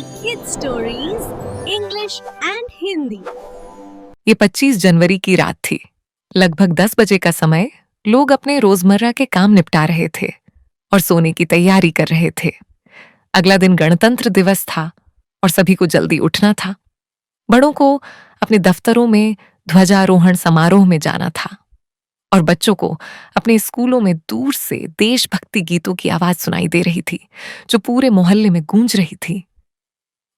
Kids Stories, English and Hindi। ये 25 जनवरी की रात थी। लगभग 10 बजे का समय। लोग अपने रोजमर्रा के काम निपटा रहे थे और सोने की तैयारी कर रहे थे। अगला दिन गणतंत्र दिवस था और सभी को जल्दी उठना था। बड़ों को अपने दफ्तरों में ध्वजारोहण समारोह में जाना था और बच्चों को अपने स्कूलों में दूर से देशभक्ति गीतों की आवाज सुनाई दे रही थी, जो पूरे मोहल्ले में गूंज रही थी।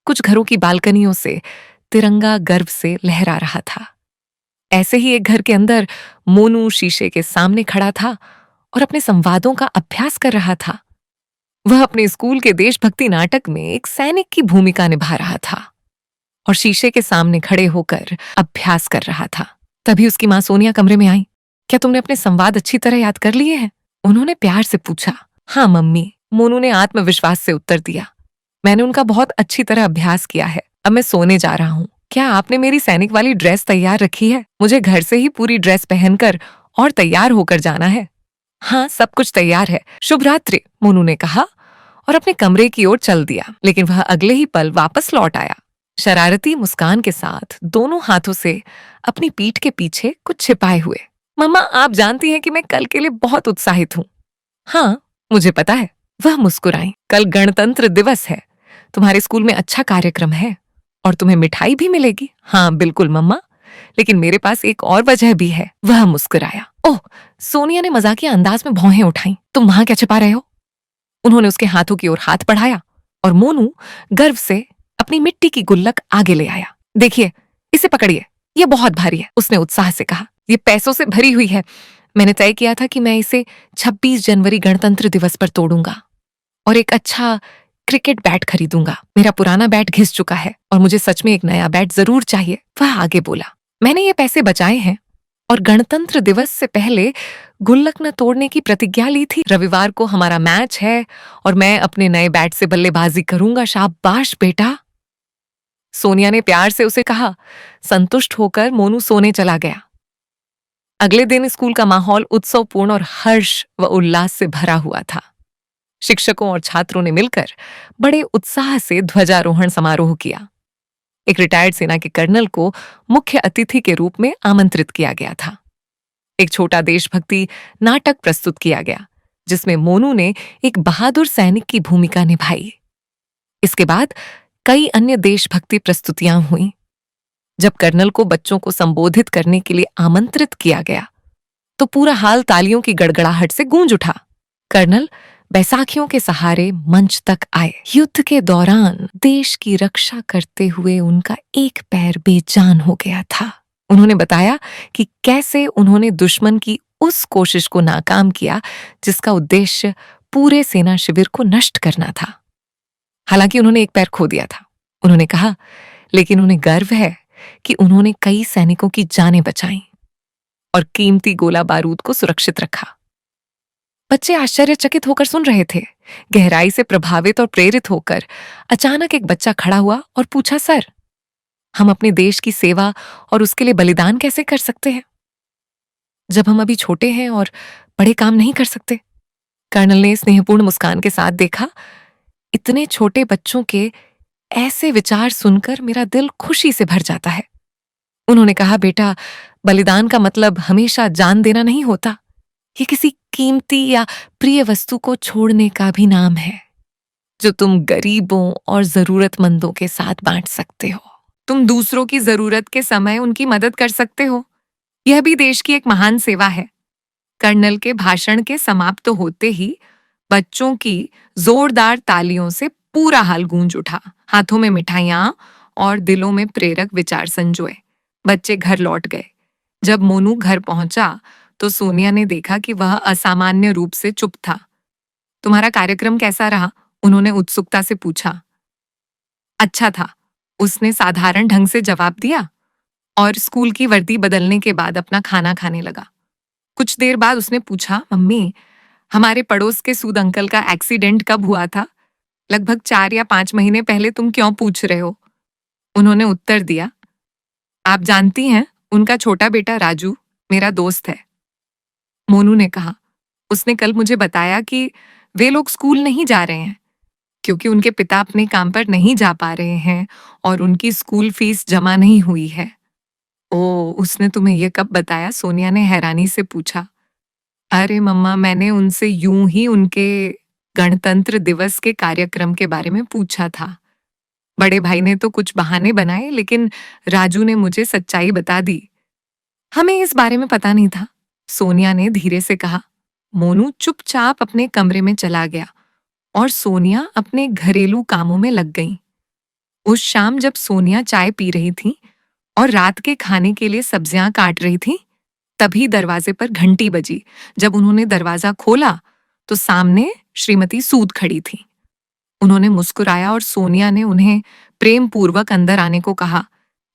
कुछ घरों की बालकनियों से तिरंगा गर्व से लहरा रहा था। ऐसे ही एक घर के अंदर मोनू शीशे के सामने खड़ा था और अपने संवादों का अभ्यास कर रहा था। वह अपने स्कूल के देशभक्ति नाटक में एक सैनिक की भूमिका निभा रहा था और शीशे के सामने खड़े होकर अभ्यास कर रहा था। तभी उसकी माँ सोनिया कमरे में आई। क्या तुमने अपने संवाद अच्छी तरह याद कर लिए हैं? उन्होंने प्यार से पूछा। हाँ मम्मी, मोनू ने आत्मविश्वास से उत्तर दिया। मैंने उनका बहुत अच्छी तरह अभ्यास किया है। अब मैं सोने जा रहा हूँ। क्या आपने मेरी सैनिक वाली ड्रेस तैयार रखी है? मुझे घर से ही पूरी ड्रेस पहनकर और तैयार होकर जाना है। हाँ, सब कुछ तैयार है। शुभ रात्रि, मोनू ने कहा और अपने कमरे की ओर चल दिया। लेकिन वह अगले ही पल वापस लौट आया, शरारती मुस्कान के साथ, दोनों हाथों से अपनी पीठ के पीछे कुछ छिपाए हुए। मम्मा, आप जानती हैं कि मैं कल के लिए बहुत उत्साहित हूँ। हाँ, मुझे पता है, वह मुस्कुराई। कल गणतंत्र दिवस है। तुम्हारे स्कूल में अच्छा कार्यक्रम है और तुम्हें मिठाई भी मिलेगी। हाँ बिल्कुल मम्मा, लेकिन मेरे पास एक और वजह भी है। वह मुस्कुराया। ओह, सोनिया ने मजाकिया अंदाज में भौहें उठाई। तुम वहां क्या छिपा रहे हो? उन्होंने उसके हाथों की ओर हाथ बढ़ाया और मोनू गर्व से अपनी मिट्टी की गुल्लक आगे ले आया। देखिए, इसे पकड़िए, ये बहुत भारी है, उसने उत्साह से कहा। ये पैसों से भरी हुई है। मैंने तय किया था कि मैं इसे 26 जनवरी गणतंत्र दिवस पर तोड़ूंगा और एक अच्छा क्रिकेट बैट खरीदूंगा। मेरा पुराना बैट घिस चुका है और मुझे सच में एक नया बैट जरूर चाहिए। वह आगे बोला। मैंने ये पैसे बचाए हैं और गणतंत्र दिवस से पहले गुल्लक न तोड़ने की प्रतिज्ञा ली थी। रविवार को हमारा मैच है और मैं अपने नए बैट से बल्लेबाजी करूंगा। शाबाश बेटा, सोनिया ने प्यार से उसे कहा। संतुष्ट होकर मोनू सोने चला गया। अगले दिन स्कूल का माहौल उत्सवपूर्ण और हर्ष व उल्लास से भरा हुआ था। शिक्षकों और छात्रों ने मिलकर बड़े उत्साह से ध्वजारोहण समारोह किया। एक रिटायर्ड सेना के कर्नल को मुख्य अतिथि के रूप में आमंत्रित किया गया था। एक छोटा देशभक्ति नाटक प्रस्तुत किया गया, जिसमें मोनू ने एक बहादुर सैनिक की भूमिका निभाई। इसके बाद कई अन्य देशभक्ति प्रस्तुतियां हुईं। जब कर्नल को बच्चों को संबोधित करने के लिए आमंत्रित किया गया, तो पूरा हाल तालियों की गड़गड़ाहट से गूंज उठा। कर्नल बैसाखियों के सहारे मंच तक आए। युद्ध के दौरान देश की रक्षा करते हुए उनका एक पैर बेजान हो गया था। उन्होंने बताया कि कैसे उन्होंने दुश्मन की उस कोशिश को नाकाम किया जिसका उद्देश्य पूरे सेना शिविर को नष्ट करना था। हालांकि उन्होंने एक पैर खो दिया था। उन्होंने कहा, लेकिन उन्हें गर्व है कि उन्होंने कई सैनिकों की जानें बचाईं और कीमती गोला बारूद को सुरक्षित रखा। बच्चे आश्चर्यचकित होकर सुन रहे थे। गहराई से प्रभावित और प्रेरित होकर अचानक एक बच्चा खड़ा हुआ और पूछा, सर, हम अपने देश की सेवा और उसके लिए बलिदान कैसे कर सकते हैं, जब हम अभी छोटे हैं और बड़े काम नहीं कर सकते? कर्नल ने स्नेहपूर्ण मुस्कान के साथ देखा। इतने छोटे बच्चों के ऐसे विचार सुनकर मेरा दिल खुशी से भर जाता है। उन्होंने कहा, बेटा, बलिदान का मतलब हमेशा जान देना नहीं होता। ये किसी कीमती या प्रिय वस्तु को छोड़ने का भी नाम है, जो तुम गरीबों और जरूरतमंदों के साथ बांट सकते हो। तुम दूसरों की जरूरत के समय उनकी मदद कर सकते हो। यह भी देश की एक महान सेवा है। कर्नल के भाषण के समाप्त होते ही बच्चों की जोरदार तालियों से पूरा हाल गूंज उठा। हाथों में मिठाइयां और दिलों में प्रेरक विचार संजोए। बच्चे घर लौट गए। जब मोनू घर पहुंचा तो सोनिया ने देखा कि वह असामान्य रूप से चुप था। तुम्हारा कार्यक्रम कैसा रहा? उन्होंने उत्सुकता से पूछा। अच्छा था, उसने साधारण ढंग से जवाब दिया और स्कूल की वर्दी बदलने के बाद अपना खाना खाने लगा। कुछ देर बाद उसने पूछा, मम्मी, हमारे पड़ोस के सूद अंकल का एक्सीडेंट कब हुआ था? लगभग 4 या 5 महीने पहले। तुम क्यों पूछ रहे हो? उन्होंने उत्तर दिया, आप जानती हैं, उनका छोटा बेटा राजू मेरा दोस्त है। मोनू ने कहा, उसने कल मुझे बताया कि वे लोग स्कूल नहीं जा रहे हैं। क्योंकि उनके पिता अपने काम पर नहीं जा पा रहे हैं और उनकी स्कूल फीस जमा नहीं हुई है। ओह, उसने तुम्हें ये कब बताया? सोनिया ने हैरानी से पूछा। अरे मम्मा, मैंने उनसे यूं ही उनके गणतंत्र दिवस के कार्यक्रम के बारे में पूछा था। बड़े भाई ने तो कुछ बहाने बनाए, लेकिन राजू ने मुझे सच्चाई बता दी। हमें इस बारे में पता नहीं था, सोनिया ने धीरे से कहा। मोनू चुपचाप अपने कमरे में चला गया और सोनिया अपने घरेलू कामों में लग गई। उस शाम जब सोनिया चाय पी रही थी और रात के खाने के लिए सब्जियां काट रही थी, तभी दरवाजे पर घंटी बजी। जब उन्होंने दरवाजा खोला तो सामने श्रीमती सूद खड़ी थी। उन्होंने मुस्कुराया और सोनिया ने उन्हें प्रेम पूर्वक अंदर आने को कहा।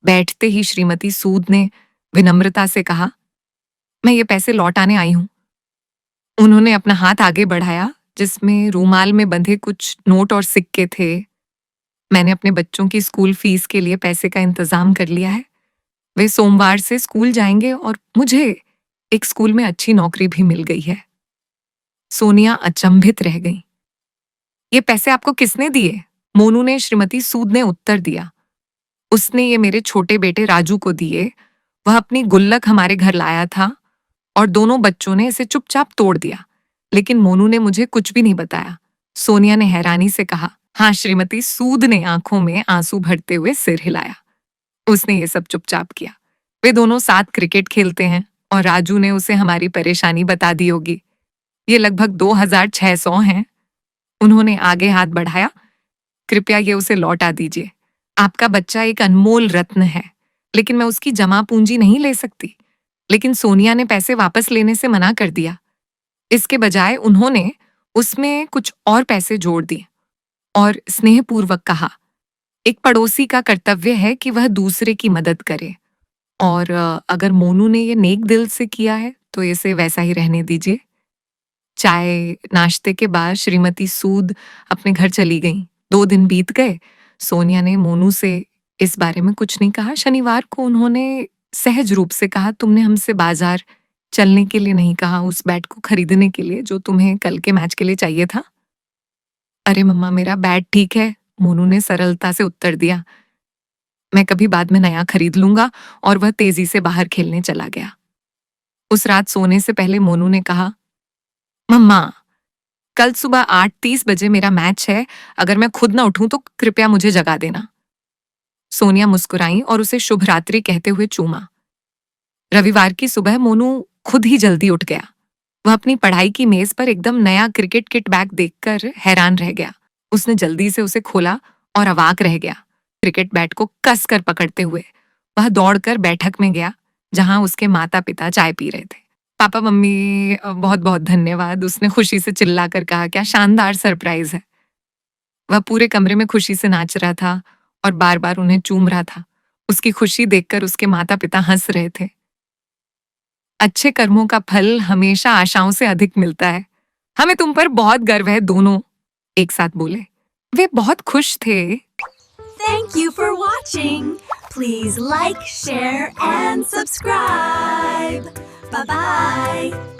बैठते ही श्रीमती सूद ने विनम्रता से कहा, मैं ये पैसे लौटाने आई हूं। उन्होंने अपना हाथ आगे बढ़ाया जिसमें रूमाल में बंधे कुछ नोट और सिक्के थे। मैंने अपने बच्चों की स्कूल फीस के लिए पैसे का इंतजाम कर लिया है। वे सोमवार से स्कूल जाएंगे और मुझे एक स्कूल में अच्छी नौकरी भी मिल गई है। सोनिया अचंभित रह गई। ये पैसे आपको किसने दिए? मोनू ने श्रीमती सूद ने उत्तर दिया। उसने ये मेरे छोटे बेटे राजू को दिए। वह अपनी गुल्लक हमारे घर लाया था और दोनों बच्चों ने इसे चुपचाप तोड़ दिया, लेकिन मोनू ने मुझे कुछ भी नहीं बताया। सोनिया ने हैरानी से कहा। हाँ, श्रीमती सूद ने आंखों में आंसू भरते हुए सिर हिलाया। उसने ये सब चुपचाप किया। वे दोनों साथ क्रिकेट खेलते हैं और राजू ने उसे हमारी परेशानी बता दी होगी। ये लगभग 2600 हैं। उन्होंने आगे हाथ बढ़ाया। कृपया ये उसे लौटा दीजिए। आपका बच्चा एक अनमोल रत्न है, लेकिन मैं उसकी जमा पूंजी नहीं ले सकती। लेकिन सोनिया ने पैसे वापस लेने से मना कर दिया। इसके बजाय उन्होंने उसमें कुछ और पैसे जोड़ दिए और स्नेहपूर्वक कहा, एक पड़ोसी का कर्तव्य है कि वह दूसरे की मदद करे, और अगर मोनू ने ये नेक दिल से किया है तो इसे वैसा ही रहने दीजिए। चाय नाश्ते के बाद श्रीमती सूद अपने घर चली गईं। 2 दिन बीत गए। सोनिया ने मोनू से इस बारे में कुछ नहीं कहा। शनिवार को उन्होंने सहज रूप से कहा, तुमने हमसे बाजार चलने के लिए नहीं कहा, उस बैट को खरीदने के लिए जो तुम्हें कल के मैच के लिए चाहिए था। अरे मम्मा, मेरा बैट ठीक है, मोनू ने सरलता से उत्तर दिया। मैं कभी बाद में नया खरीद लूंगा। और वह तेजी से बाहर खेलने चला गया। उस रात सोने से पहले मोनू ने कहा, मम्मा, कल सुबह 8:30 बजे मेरा मैच है। अगर मैं खुद ना उठूं तो कृपया मुझे जगा देना। सोनिया मुस्कुराई और उसे शुभ रात्रि कहते हुए चूमा। रविवार की सुबह मोनू खुद ही जल्दी उठ गया। वह अपनी पढ़ाई की मेज पर एकदम नया क्रिकेट किट बैग देखकर हैरान रह गया। उसने जल्दी से उसे खोला और अवाक रह गया। क्रिकेट बैट को कसकर पकड़ते हुए वह दौड़कर बैठक में गया जहां उसके माता पिता चाय पी रहे थे। पापा मम्मी, बहुत बहुत धन्यवाद, उसने खुशी से चिल्लाकर कहा। क्या शानदार सरप्राइज है। वह पूरे कमरे में खुशी से नाच रहा था और बार बार उन्हें चूम रहा था। उसकी खुशी देखकर उसके माता पिता हंस रहे थे। अच्छे कर्मों का फल हमेशा आशाओं से अधिक मिलता है। हमें तुम पर बहुत गर्व है, दोनों एक साथ बोले। वे बहुत खुश थे। Thank you for watching. Please like, share, and subscribe. Bye bye.